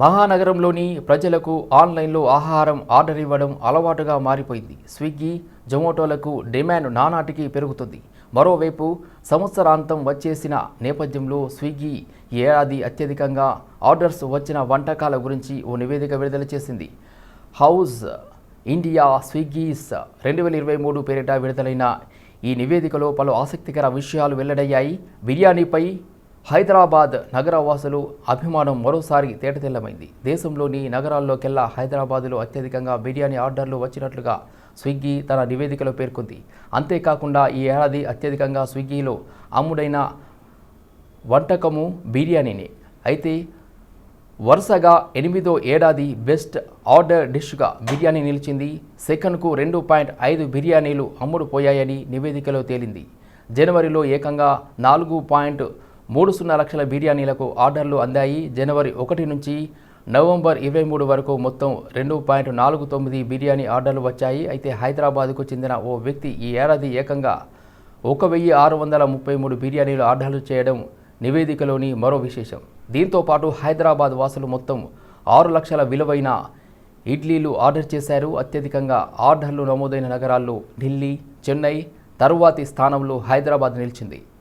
మహానగరంలోని ప్రజలకు ఆన్లైన్లో ఆహారం ఆర్డర్ ఇవ్వడం అలవాటుగా మారిపోయింది. స్విగ్గీ, జొమాటోలకు డిమాండ్ నానాటికి పెరుగుతుంది. మరోవైపు సంవత్సరాంతం వచ్చేసిన నేపథ్యంలో స్విగ్గీ ఈ ఏడాది అత్యధికంగా ఆర్డర్స్ వచ్చిన వంటకాల గురించి ఓ నివేదిక విడుదల చేసింది. హౌస్ ఇండియా స్విగ్గీస్ 2023 పేరిట విడుదలైన ఈ నివేదికలో పలు ఆసక్తికర విషయాలు వెల్లడయ్యాయి. బిర్యానీపై హైదరాబాద్ నగరవాసులు అభిమానం మరోసారి తేటతెల్లమైంది. దేశంలోని నగరాల్లోకెల్లా హైదరాబాదులో అత్యధికంగా బిర్యానీ ఆర్డర్లు వచ్చినట్లుగా స్విగ్గీ తన నివేదికలో పేర్కొంది. అంతేకాకుండా ఈ ఏడాది అత్యధికంగా స్విగ్గీలో అమ్ముడైన వంటకము బిర్యానీనే. అయితే వరుసగా 8వ ఏడాది బెస్ట్ ఆర్డర్ డిష్గా బిర్యానీ నిలిచింది. సెకన్కు 2.5 బిర్యానీలు అమ్ముడుపోయాయని నివేదికలో తేలింది. జనవరిలో ఏకంగా 4.30 లక్షల బిర్యానీలకు ఆర్డర్లు అందాయి. జనవరి 1 నుంచి నవంబర్ 23 వరకు మొత్తం 2.49 బిర్యానీ ఆర్డర్లు వచ్చాయి. అయితే హైదరాబాద్కు చెందిన ఓ వ్యక్తి ఈ ఏడాది ఏకంగా 1633 బిర్యానీలు ఆర్డర్లు చేయడం నివేదికలోని మరో విశేషం. దీంతో పాటు హైదరాబాద్ వాసులు మొత్తం 6 లక్షల విలువైన ఇడ్లీలు ఆర్డర్ చేశారు. అత్యధికంగా ఆర్డర్లు నమోదైన నగరాల్లో ఢిల్లీ, చెన్నై తరువాతి స్థానంలో హైదరాబాద్ నిలిచింది.